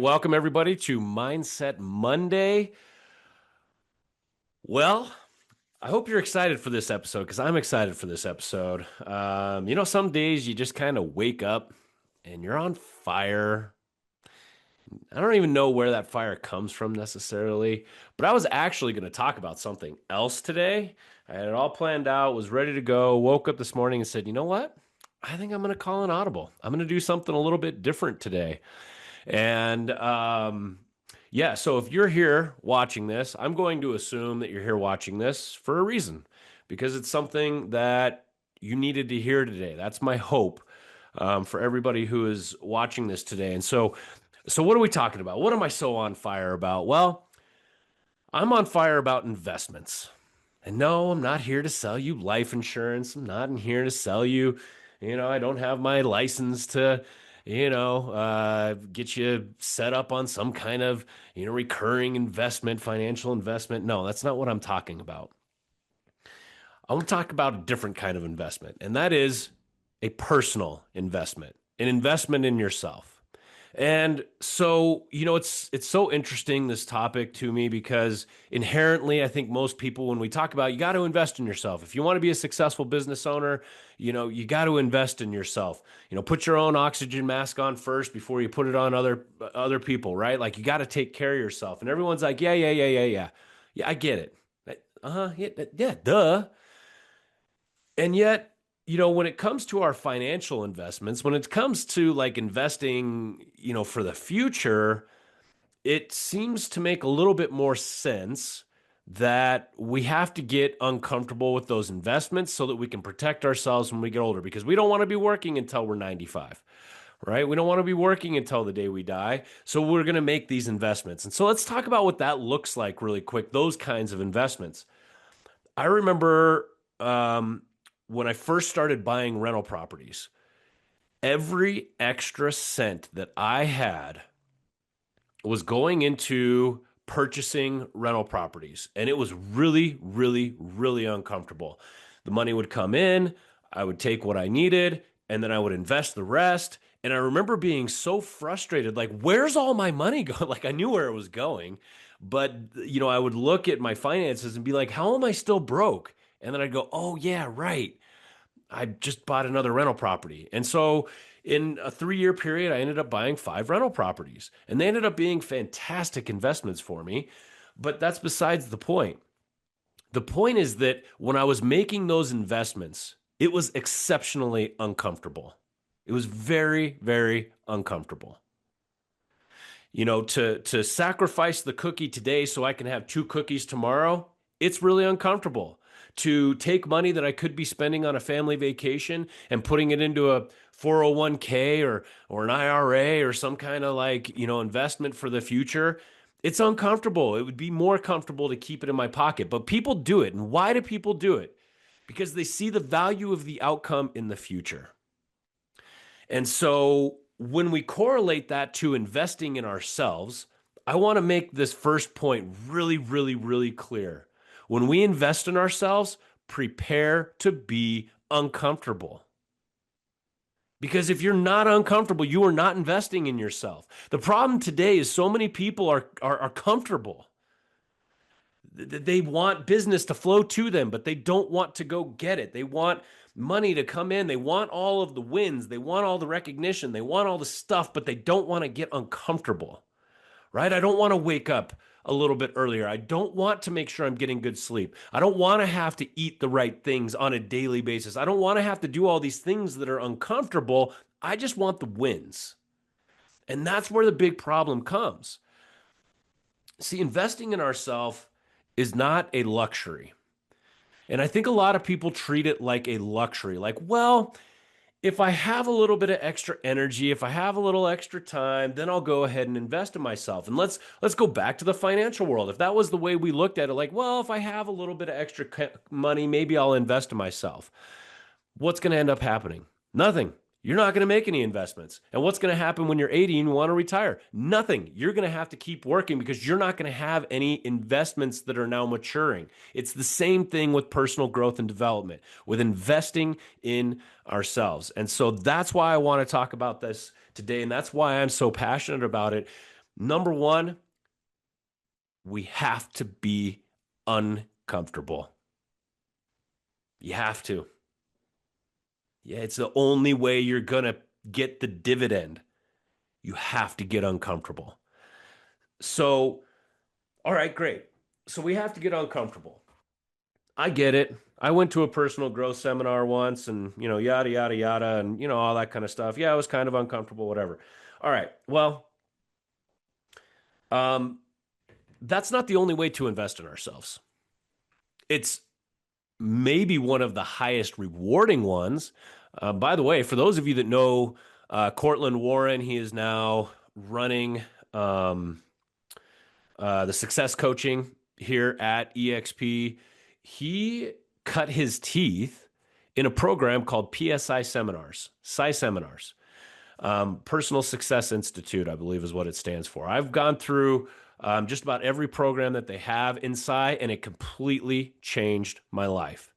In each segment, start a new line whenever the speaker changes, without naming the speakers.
welcome everybody to Mindset Monday. Well, I hope you're excited for this episode because I'm excited for this episode. Some days you just kind of wake up and you're on fire. I don't even know where that fire comes from necessarily, but I was actually going to talk about something else today. I had it all planned out, was ready to go, woke up this morning and said, you know what? I think I'm going to call an audible. I'm going to do something a little bit different today. And so if you're here watching this, I'm going to assume that you're here watching this for a reason because it's something that you needed to hear today. That's my hope for everybody who is watching this today. And so what are we talking about? What am I so on fire about? Well, I'm on fire about investments. And no, I'm not here to sell you life insurance. I'm not in here to sell you, I don't have my license to, get you set up on some kind of, recurring investment, financial investment. No, that's not what I'm talking about. I want to talk about a different kind of investment, and that is a personal investment, an investment in yourself. And so, it's so interesting, this topic to me, because inherently, I think most people, when we talk about you got to invest in yourself. If you want to be a successful business owner, you got to invest in yourself. Put your own oxygen mask on first before you put it on other people, right? Like you got to take care of yourself. And everyone's like, yeah, yeah, yeah, yeah, yeah. Yeah, I get it. Uh-huh. Yeah, duh. And yet, when it comes to our financial investments, when it comes to like investing, for the future, it seems to make a little bit more sense that we have to get uncomfortable with those investments so that we can protect ourselves when we get older, because we don't want to be working until we're 95, right? We don't want to be working until the day we die. So we're going to make these investments. And so let's talk about what that looks like really quick, those kinds of investments. I remember when I first started buying rental properties, every extra cent that I had was going into purchasing rental properties. And it was really, really, really uncomfortable. The money would come in, I would take what I needed, and then I would invest the rest. And I remember being so frustrated, like, where's all my money going? Like, I knew where it was going, but, I would look at my finances and be like, how am I still broke? And then I'd go, oh, yeah, right. I just bought another rental property. And so in a 3-year period, I ended up buying 5 rental properties, and they ended up being fantastic investments for me. But that's besides the point. The point is that when I was making those investments, it was exceptionally uncomfortable. It was very, very uncomfortable. To sacrifice the cookie today so I can have 2 cookies tomorrow, it's really uncomfortable. To take money that I could be spending on a family vacation and putting it into a 401k or an IRA or some kind of investment for the future, it's uncomfortable. It would be more comfortable to keep it in my pocket. But people do it. And why do people do it? Because they see the value of the outcome in the future. And so when we correlate that to investing in ourselves, I want to make this first point really, really, really clear. When we invest in ourselves, prepare to be uncomfortable. Because if you're not uncomfortable, you are not investing in yourself. The problem today is so many people are comfortable. They want business to flow to them, but they don't want to go get it. They want money to come in. They want all of the wins. They want all the recognition. They want all the stuff, but they don't want to get uncomfortable, right? I don't want to wake up a little bit earlier. I don't want to make sure I'm getting good sleep. I don't want to have to eat the right things on a daily basis. I don't want to have to do all these things that are uncomfortable. I just want the wins. And that's where the big problem comes. See, investing in ourselves is not a luxury. And I think a lot of people treat it like a luxury. Like, well, if I have a little bit of extra energy, if I have a little extra time, then I'll go ahead and invest in myself. And let's go back to the financial world. If that was the way we looked at it, like, well, if I have a little bit of extra money, maybe I'll invest in myself. What's going to end up happening? Nothing. You're not going to make any investments. And what's going to happen when you're 80 and you want to retire? Nothing. You're going to have to keep working because you're not going to have any investments that are now maturing. It's the same thing with personal growth and development, with investing in ourselves. And so that's why I want to talk about this today. And that's why I'm so passionate about it. Number one, we have to be uncomfortable. You have to. Yeah, it's the only way you're going to get the dividend. You have to get uncomfortable. So, all right, great. So we have to get uncomfortable. I get it. I went to a personal growth seminar once and, yada, yada, yada, and, all that kind of stuff. Yeah, I was kind of uncomfortable, whatever. All right. Well, um, that's not the only way to invest in ourselves. It's maybe one of the highest rewarding ones. By the way, for those of you that know Cortland Warren, he is now running the success coaching here at EXP. He cut his teeth in a program called PSI seminars, PSI seminars. Personal Success Institute, I believe is what it stands for. I've gone through just about every program that they have in PSI, and it completely changed my life.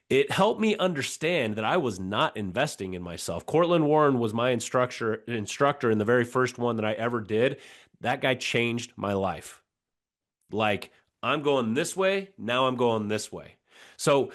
It helped me understand that I was not investing in myself. Cortland Warren was my instructor in the very first one that I ever did. That guy changed my life. Like, I'm going this way, now I'm going this way. So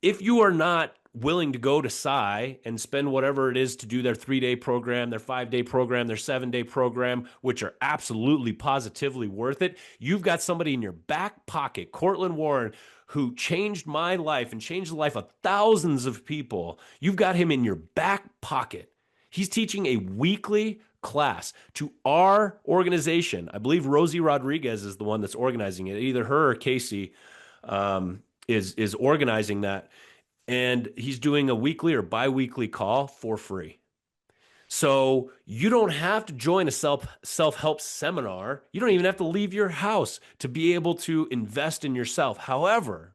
if you are not willing to go to PSI and spend whatever it is to do their 3-day program, their 5-day program, their 7-day program, which are absolutely positively worth it, you've got somebody in your back pocket, Cortland Warren, who changed my life and changed the life of thousands of people. You've got him in your back pocket. He's teaching a weekly class to our organization. I believe Rosie Rodriguez is the one that's organizing it. Either her or Casey is organizing that. And he's doing a weekly or bi-weekly call for free. So you don't have to join a self-help seminar. You don't even have to leave your house to be able to invest in yourself. However,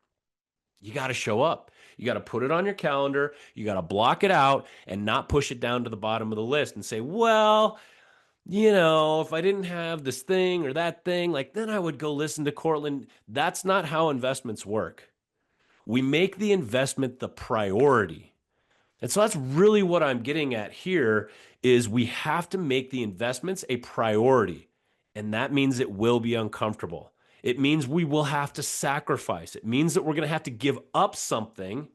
you got to show up. You got to put it on your calendar. You got to block it out and not push it down to the bottom of the list and say, well, if I didn't have this thing or that thing, like then I would go listen to Cortland. That's not how investments work. We make the investment the priority. And so that's really what I'm getting at here is we have to make the investments a priority. And that means it will be uncomfortable. It means we will have to sacrifice. It means that we're going to have to give up something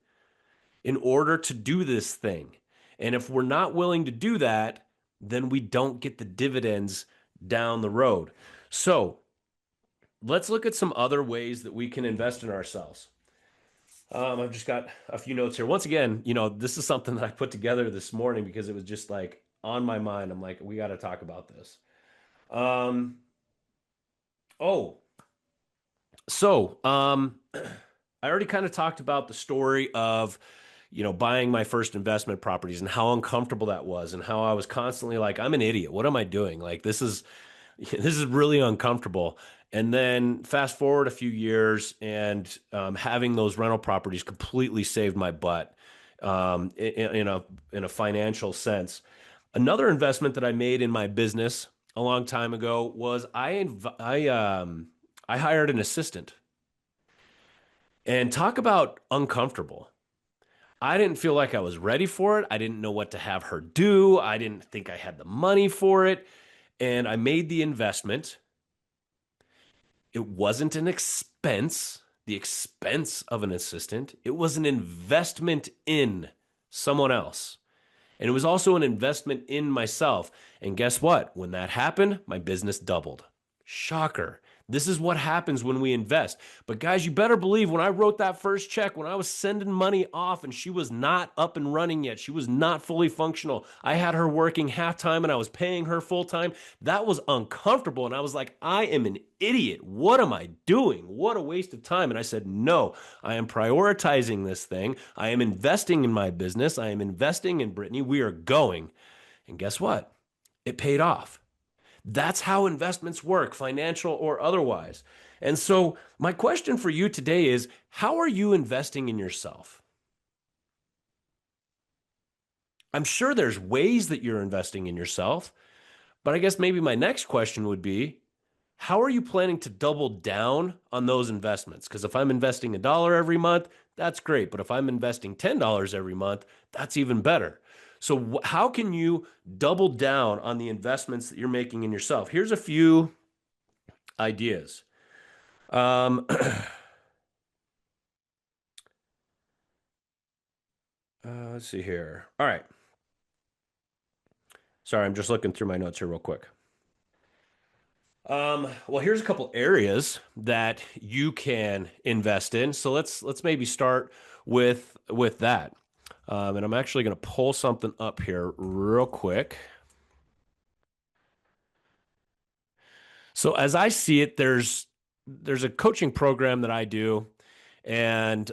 in order to do this thing. And if we're not willing to do that, then we don't get the dividends down the road. So let's look at some other ways that we can invest in ourselves. I've just got a few notes here. Once again, this is something that I put together this morning because it was just like on my mind. I'm like, we got to talk about this. I already kind of talked about the story of, buying my first investment properties and how uncomfortable that was and how I was constantly like, I'm an idiot. What am I doing? Like, this is really uncomfortable. And then fast forward a few years and having those rental properties completely saved my butt in a financial sense. Another investment that I made in my business a long time ago was I hired an assistant. And talk about uncomfortable. I didn't feel like I was ready for it. I didn't know what to have her do. I didn't think I had the money for it. And I made the investment. It wasn't an expense, the expense of an assistant. It was an investment in someone else. And it was also an investment in myself. And guess what? When that happened, my business doubled. Shocker. This is what happens when we invest. But guys, you better believe when I wrote that first check, when I was sending money off and she was not up and running yet, she was not fully functional. I had her working half-time and I was paying her full-time. That was uncomfortable. And I was like, I am an idiot. What am I doing? What a waste of time. And I said, no, I am prioritizing this thing. I am investing in my business. I am investing in Brittany. We are going. And guess what? It paid off. That's how investments work, financial or otherwise. And so my question for you today is, how are you investing in yourself? I'm sure there's ways that you're investing in yourself, but I guess maybe my next question would be, how are you planning to double down on those investments? Because if I'm investing $1 every month, that's great. But if I'm investing $10 every month, that's even better. So how can you double down on the investments that you're making in yourself? Here's a few ideas. Uh, let's see here. All right. Sorry, I'm just looking through my notes here real quick. Well, here's a couple areas that you can invest in. So let's maybe start with that. And I'm actually going to pull something up here real quick. So as I see it, there's a coaching program that I do, and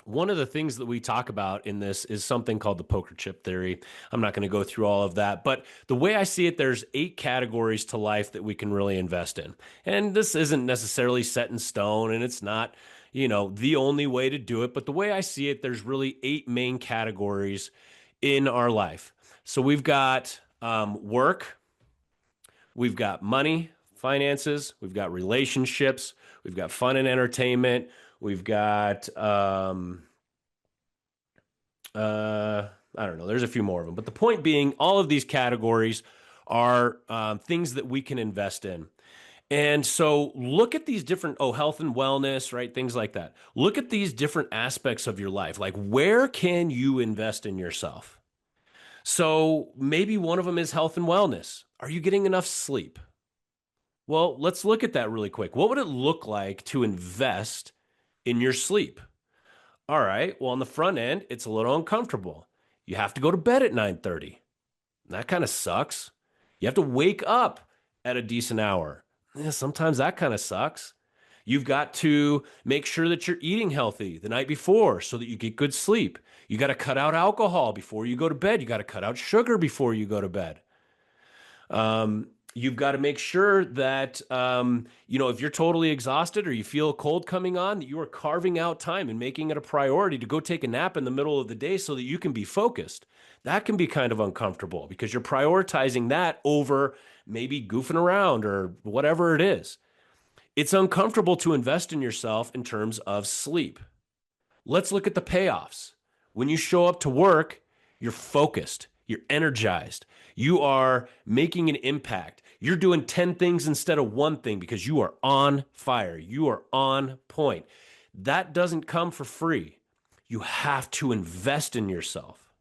one of the things that we talk about in this is something called the poker chip theory. I'm not going to go through all of that, but the way I see it, there's 8 categories to life that we can really invest in. And this isn't necessarily set in stone, and it's not, the only way to do it. But the way I see it, there's really 8 main categories in our life. So we've got work, we've got money, finances, we've got relationships, we've got fun and entertainment, we've got I don't know, there's a few more of them. But the point being, all of these categories are things that we can invest in. And so look at these different, health and wellness, right? Things like that. Look at these different aspects of your life. Like, where can you invest in yourself? So maybe one of them is health and wellness. Are you getting enough sleep? Well, let's look at that really quick. What would it look like to invest in your sleep? All right. Well, on the front end, it's a little uncomfortable. You have to go to bed at 9:30. That kind of sucks. You have to wake up at a decent hour. Yeah, sometimes that kind of sucks. You've got to make sure that you're eating healthy the night before so that you get good sleep. You got to cut out alcohol before you go to bed. You got to cut out sugar before you go to bed. You've got to make sure that, if you're totally exhausted or you feel a cold coming on, that you are carving out time and making it a priority to go take a nap in the middle of the day so that you can be focused. That can be kind of uncomfortable because you're prioritizing that over maybe goofing around or whatever it is. It's uncomfortable to invest in yourself in terms of sleep. Let's look at the payoffs. When you show up to work, you're focused, you're energized, you are making an impact. You're doing 10 things instead of one thing because you are on fire, you are on point. That doesn't come for free. You have to invest in yourself.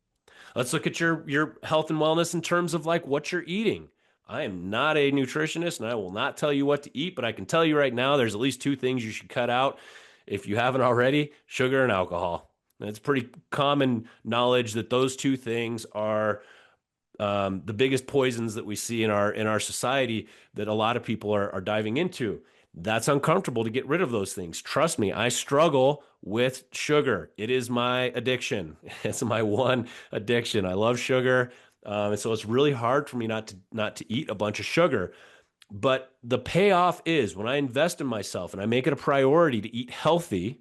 Let's look at your health and wellness in terms of like what you're eating. I am not a nutritionist and I will not tell you what to eat, but I can tell you right now there's at least 2 things you should cut out if you haven't already: sugar and alcohol. And it's pretty common knowledge that those 2 things are the biggest poisons that we see in our society that a lot of people are diving into. That's uncomfortable to get rid of those things. Trust me, I struggle with sugar. It is my addiction. It's my one addiction. I love sugar, and so it's really hard for me not to eat a bunch of sugar. But the payoff is when I invest in myself and I make it a priority to eat healthy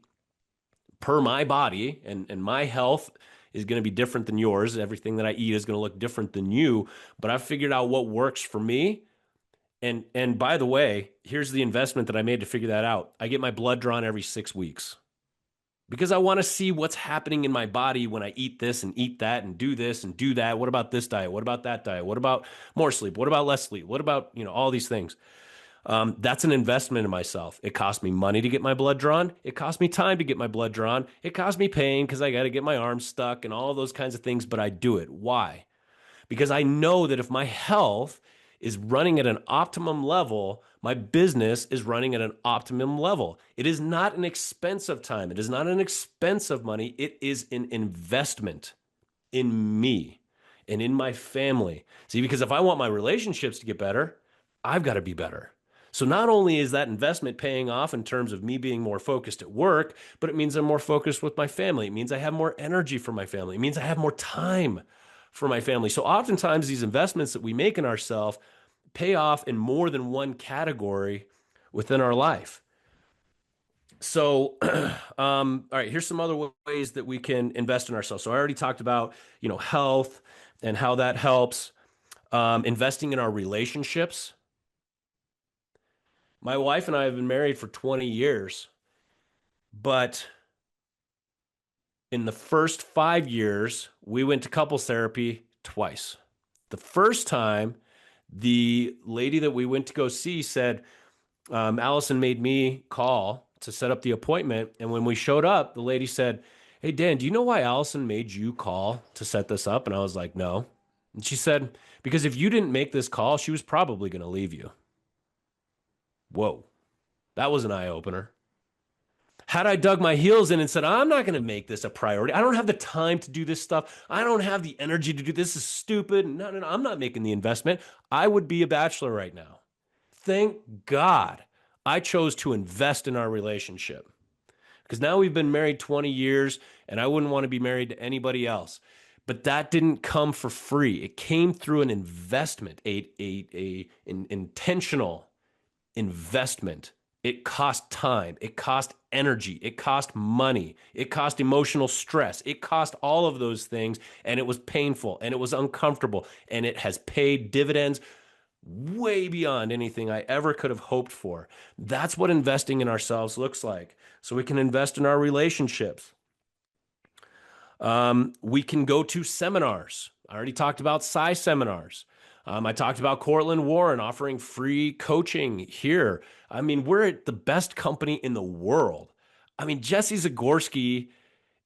per my body, and my health is going to be different than yours. Everything that I eat is going to look different than you, but I've figured out what works for me. And by the way, here's the investment that I made to figure that out. I get my blood drawn every 6 weeks because I want to see what's happening in my body when I eat this and eat that and do this and do that. What about this diet? What about that diet? What about more sleep? What about less sleep? What about, all these things? That's an investment in myself. It cost me money to get my blood drawn. It cost me time to get my blood drawn. It cost me pain because I got to get my arms stuck and all those kinds of things, but I do it. Why? Because I know that if my health is running at an optimum level, my business is running at an optimum level. It is not an expense of time. It is not an expense of money. It is an investment in me and in my family. See, because if I want my relationships to get better, I've got to be better. So not only is that investment paying off in terms of me being more focused at work, but it means I'm more focused with my family. It means I have more energy for my family. It means I have more time for my family. So oftentimes these investments that we make in ourselves pay off in more than one category within our life. So, all right, here's some other ways that we can invest in ourselves. So I already talked about, health and how that helps. Investing in our relationships. My wife and I have been married for 20 years, but In the first 5 years, we went to couples therapy twice. The first time, the lady that we went to go see said, Allison made me call to set up the appointment. And when we showed up, the lady said, "Hey, Dan, do you know why Allison made you call to set this up?" And I was like, "No." And she said, "Because if you didn't make this call, she was probably going to leave you." Whoa, that was an eye opener. Had I dug my heels in and said, "I'm not going to make this a priority. I don't have the time to do this stuff. I don't have the energy to do this. This is stupid. No, no, no, I'm not making the investment," I would be a bachelor right now. Thank God I chose to invest in our relationship, because now we've been married 20 years and I wouldn't want to be married to anybody else. But that didn't come for free. It came through an investment, an intentional investment. It cost time, it cost energy, it cost money, it cost emotional stress, it cost all of those things. And it was painful and it was uncomfortable. And it has paid dividends way beyond anything I ever could have hoped for. That's what investing in ourselves looks like. So we can invest in our relationships. We can go to seminars. I already talked about seminars. I talked about Cortland Warren offering free coaching here. I mean, we're at the best company in the world. I mean, Jesse Zagorski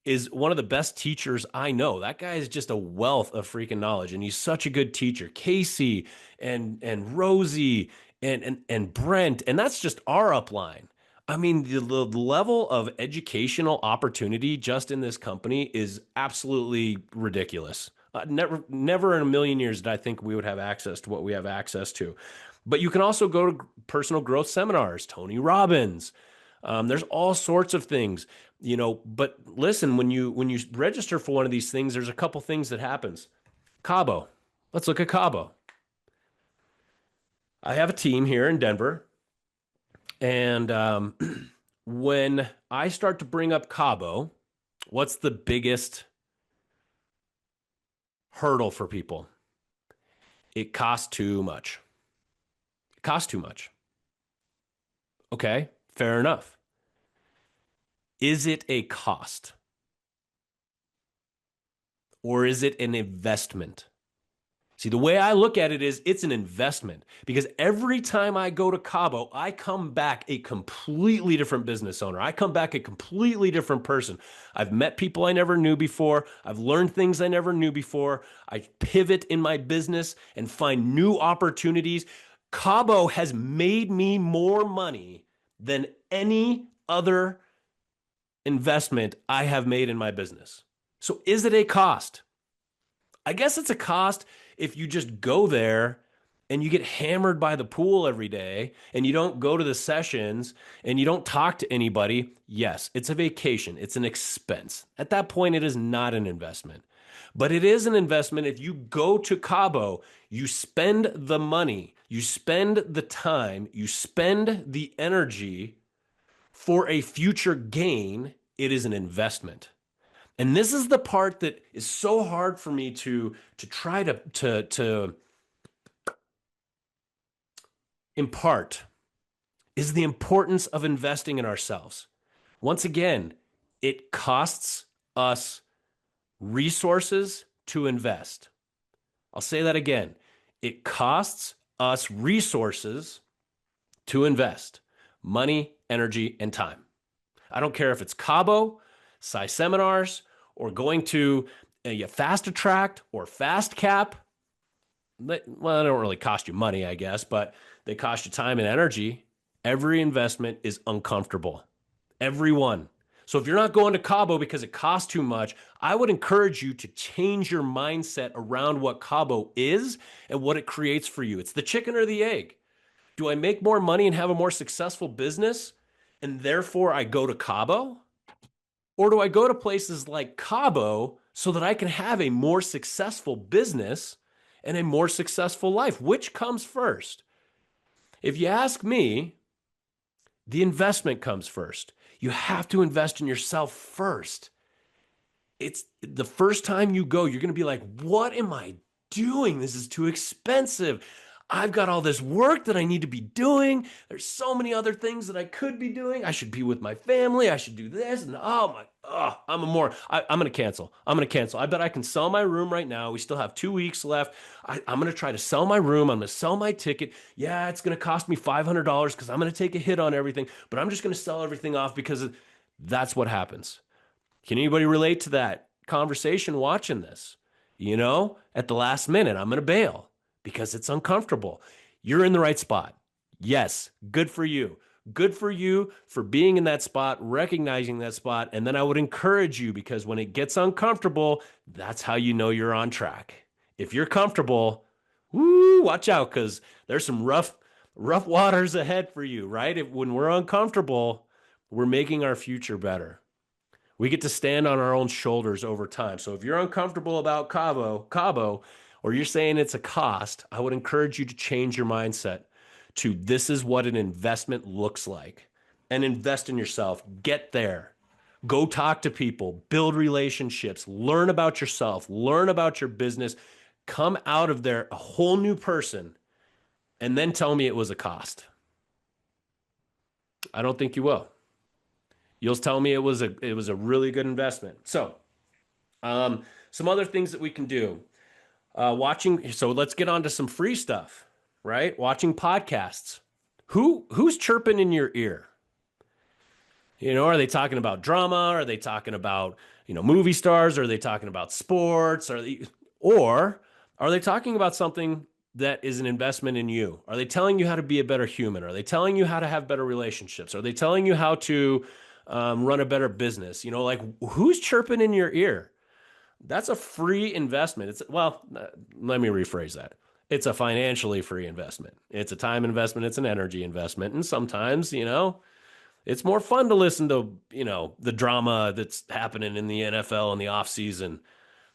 is one of the best teachers I know. That guy is just a wealth of freaking knowledge, and he's such a good teacher. Casey and Rosie and Brent, and that's just our upline. I mean, the level of educational opportunity just in this company is absolutely ridiculous. Never in a million years did I think we would have access to what we have access to. But you can also go to personal growth seminars, Tony Robbins. There's all sorts of things, But listen, when you register for one of these things, there's a couple things that happens. Cabo. Let's look at Cabo. I have a team here in Denver, and when I start to bring up Cabo, what's the biggest hurdle for people? It costs too much. It costs too much. Okay, fair enough. Is it a cost or is it an investment? See, the way I look at it is it's an investment, because every time I go to Cabo, I come back a completely different business owner. I come back a completely different person. I've met people I never knew before. I've learned things I never knew before. I pivot in my business and find new opportunities. Cabo has made me more money than any other investment I have made in my business. So is it a cost? I guess it's a cost if you just go there and you get hammered by the pool every day and you don't go to the sessions and you don't talk to anybody. Yes, it's a vacation. It's an expense. At that point, it is not an investment. But it is an investment if you go to Cabo, you spend the money, you spend the time, you spend the energy for a future gain. It is an investment. And this is the part that is so hard for me to try to impart, is the importance of investing in ourselves. Once again, it costs us resources to invest. I'll say that again. It costs us resources to invest: money, energy, and time. I don't care if it's Cabo, seminars, or going to a fast attract or fast cap. Well, they don't really cost you money, I guess, but they cost you time and energy. Every investment is uncomfortable. Every one. So if you're not going to Cabo because it costs too much, I would encourage you to change your mindset around what Cabo is and what it creates for you. It's the chicken or the egg. Do I make more money and have a more successful business, and therefore I go to Cabo? Or do I go to places like Cabo so that I can have a more successful business and a more successful life? Which comes first? If you ask me, the investment comes first. You have to invest in yourself first. It's the first time you go, you're going to be like, what am I doing? This is too expensive. I've got all this work that I need to be doing. There's so many other things that I could be doing. I should be with my family. I should do this. And I'm going to cancel. I'm going to cancel. I bet I can sell my room right now. We still have 2 weeks left. I'm going to try to sell my room. I'm going to sell my ticket. Yeah, it's going to cost me $500 because I'm going to take a hit on everything, but I'm just going to sell everything off because that's what happens. Can anybody relate to that conversation watching this? At the last minute, I'm going to bail because it's uncomfortable. You're in the right spot. Yes, good for you. Good for you for being in that spot, recognizing that spot. And then I would encourage you because when it gets uncomfortable, that's how you know you're on track. If you're comfortable, woo, watch out because there's some rough waters ahead for you, right? When we're uncomfortable, we're making our future better. We get to stand on our own shoulders over time. So if you're uncomfortable about Cabo, or you're saying it's a cost, I would encourage you to change your mindset to this is what an investment looks like. And invest in yourself. Get there. Go talk to people, build relationships, learn about yourself, learn about your business, come out of there a whole new person, and then tell me it was a cost. I don't think you will. You'll tell me it was a really good investment. So, some other things that we can do. Watching. So let's get on to some free stuff, right? Watching podcasts. Who's chirping in your ear? Are they talking about drama? Are they talking about movie stars? Are they talking about sports? Or are they talking about something that is an investment in you? Are they telling you how to be a better human? Are they telling you how to have better relationships? Are they telling you how to run a better business? Like who's chirping in your ear? That's a free investment. Let me rephrase that. It's a financially free investment. It's a time investment. It's an energy investment. And sometimes, it's more fun to listen to, the drama that's happening in the NFL in the off season.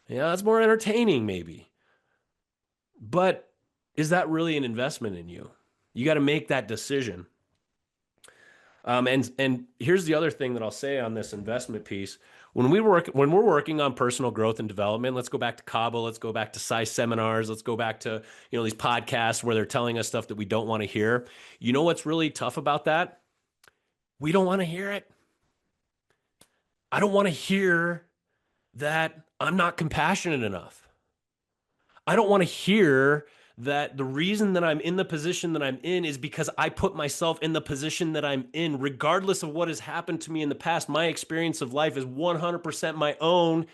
Yeah, it's more entertaining maybe. But is that really an investment in you? You got to make that decision. And here's the other thing that I'll say on this investment piece. When we're working on personal growth and development, let's go back to Cabo, let's go back to size seminars, let's go back to these podcasts where they're telling us stuff that we don't want to hear. You know what's really tough about that? We don't want to hear it. I don't want to hear that I'm not compassionate enough. I don't want to hear that the reason that I'm in the position that I'm in is because I put myself in the position that I'm in, regardless of what has happened to me in the past. My experience of life is 100% my own.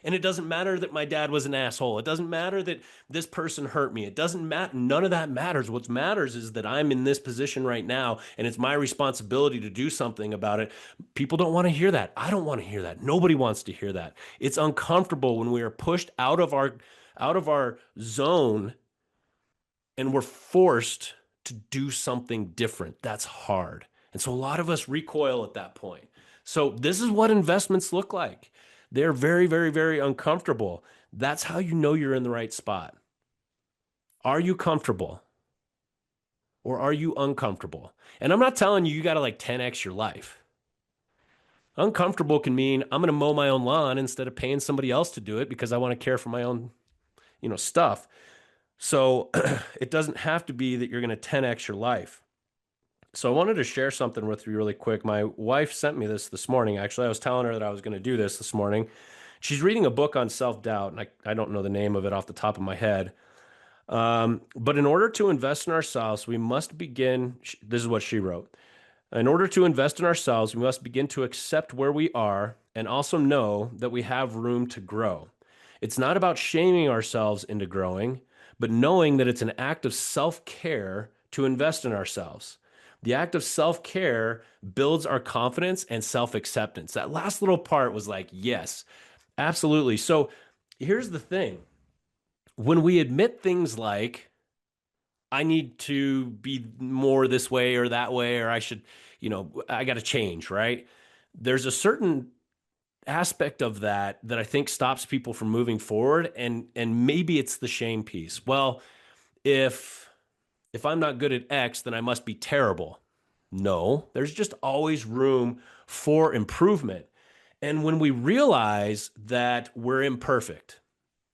And it doesn't matter that my dad was an asshole. It doesn't matter that this person hurt me. It doesn't matter. None of that matters. What matters is that I'm in this position right now, and it's my responsibility to do something about it. People don't want to hear that. I don't want to hear that. Nobody wants to hear that. It's uncomfortable when we are pushed out of our zone and we're forced to do something different. That's hard. And so a lot of us recoil at that point. So this is what investments look like. They're very, very, very uncomfortable. That's how you know you're in the right spot. Are you comfortable or are you uncomfortable? And I'm not telling you got to like 10x your life. Uncomfortable can mean I'm going to mow my own lawn instead of paying somebody else to do it because I want to care for my own, stuff. So it doesn't have to be that you're going to 10x your life. So I wanted to share something with you really quick. My wife sent me this morning. Actually, I was telling her that I was going to do this morning. She's reading a book on self-doubt, and I don't know the name of it off the top of my head. But in order to invest in ourselves, we must begin. This is what she wrote. In order to invest in ourselves, we must begin to accept where we are and also know that we have room to grow. It's not about shaming ourselves into growing, but knowing that it's an act of self-care to invest in ourselves. The act of self-care builds our confidence and self-acceptance. That last little part was like, yes, absolutely. So here's the thing. When we admit things like, I need to be more this way or that way, or I should, I got to change, right? There's a certain aspect of that I think stops people from moving forward. And maybe it's the shame piece. Well, if I'm not good at X, then I must be terrible. No, there's just always room for improvement. And when we realize that we're imperfect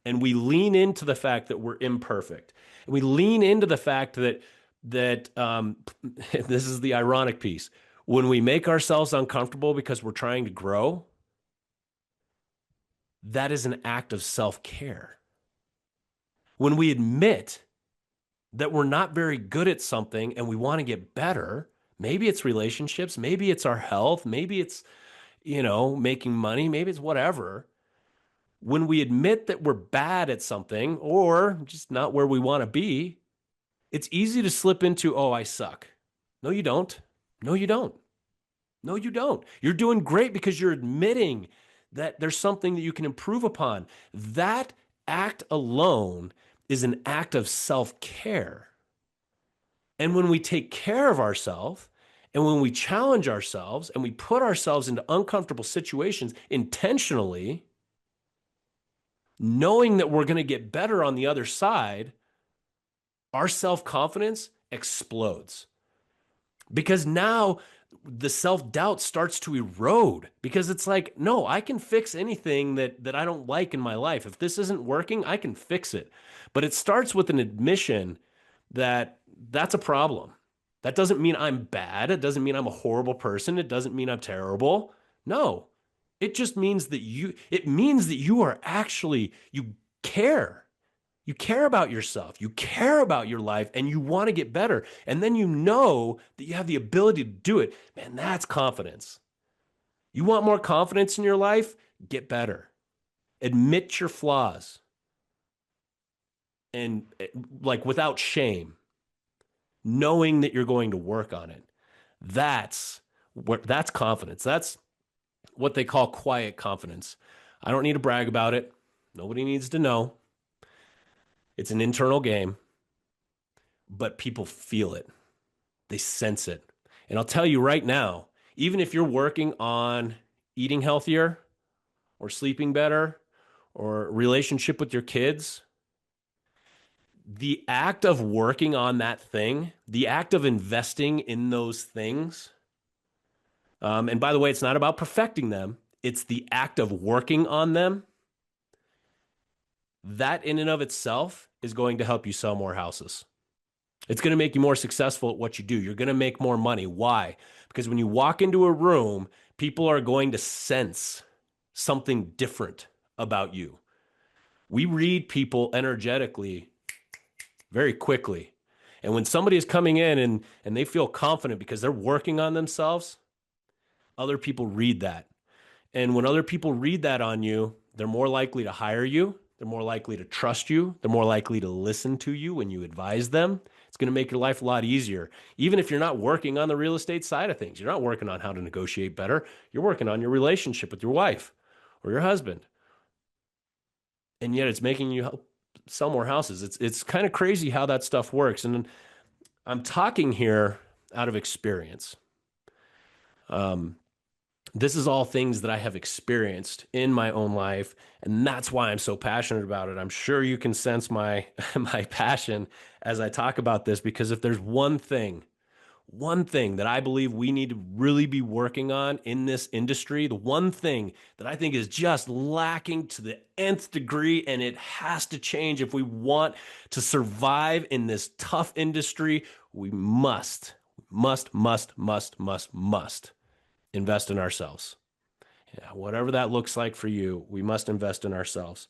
and we lean into the fact that we're imperfect And we lean into the fact that this is the ironic piece. When we make ourselves uncomfortable because we're trying to grow, that is an act of self-care. When we admit that we're not very good at something and we want to get better, maybe it's relationships, maybe it's our health, maybe it's, making money, maybe it's whatever. When we admit that we're bad at something or just not where we want to be, it's easy to slip into, oh, I suck. No, you don't. No, you don't. No, you don't. You're doing great because you're admitting that there's something that you can improve upon. That act alone is an act of self-care. And when we take care of ourselves and when we challenge ourselves and we put ourselves into uncomfortable situations intentionally, knowing that we're going to get better on the other side, our self-confidence explodes. Because now the self-doubt starts to erode because it's like, no, I can fix anything that I don't like in my life. If this isn't working, I can fix it. But it starts with an admission that that's a problem. That doesn't mean I'm bad. It doesn't mean I'm a horrible person. It doesn't mean I'm terrible. No, it just means that you are actually, you care. You care about yourself, you care about your life, and you want to get better. And then you know that you have the ability to do it. Man, that's confidence. You want more confidence in your life? Get better. Admit your flaws. And like without shame, knowing that you're going to work on it. That's confidence. That's what they call quiet confidence. I don't need to brag about it. Nobody needs to know. It's an internal game, but people feel it. They sense it. And I'll tell you right now, even if you're working on eating healthier or sleeping better or relationship with your kids, the act of working on that thing, the act of investing in those things, and by the way, it's not about perfecting them, it's the act of working on them. That in and of itself is going to help you sell more houses. It's going to make you more successful at what you do. You're going to make more money. Why? Because when you walk into a room, people are going to sense something different about you. We read people energetically very quickly. And when somebody is coming in and they feel confident because they're working on themselves, other people read that. And when other people read that on you, they're more likely to hire you. They're more likely to trust you. They're more likely to listen to you when you advise them. It's going to make your life a lot easier. Even if you're not working on the real estate side of things, you're not working on how to negotiate better. You're working on your relationship with your wife or your husband. And yet it's making you help sell more houses. It's kind of crazy how that stuff works. And I'm talking here out of experience. This is all things that I have experienced in my own life, and that's why I'm so passionate about it. I'm sure you can sense my my passion as I talk about this, because if there's one thing that I believe we need to really be working on in this industry, the one thing that I think is just lacking to the nth degree, and it has to change if we want to survive in this tough industry, we must invest in ourselves. Yeah, whatever that looks like for you, we must invest in ourselves.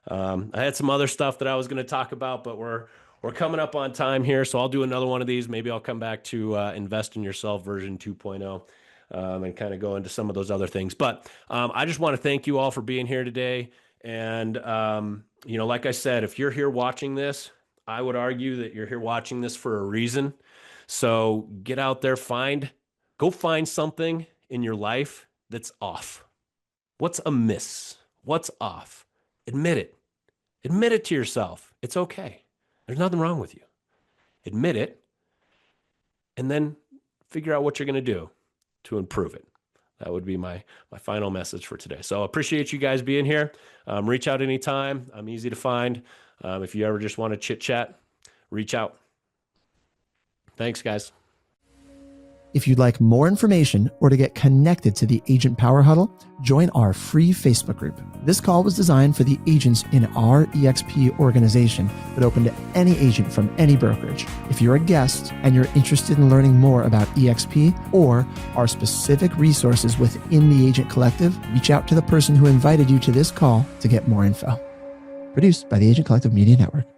I had some other stuff that I was going to talk about, but we're coming up on time here, so I'll do another one of these. Maybe I'll come back to Invest in Yourself version 2.0 and kind of go into some of those other things. But I just want to thank you all for being here today. And, like I said, if you're here watching this, I would argue that you're here watching this for a reason. So get out there, go find something in your life that's off. What's amiss? What's off? Admit it. Admit it to yourself. It's okay. There's nothing wrong with you. Admit it, and then figure out what you're going to do to improve it. That would be my final message for today. So I appreciate you guys being here. Reach out anytime. I'm easy to find. If you ever just want to chit chat, reach out. Thanks, guys.
If you'd like more information or to get connected to the Agent Power Huddle, join our free Facebook group. This call was designed for the agents in our EXP organization, but open to any agent from any brokerage. If you're a guest and you're interested in learning more about EXP or our specific resources within the Agent Collective, reach out to the person who invited you to this call to get more info. Produced by the Agent Collective Media Network.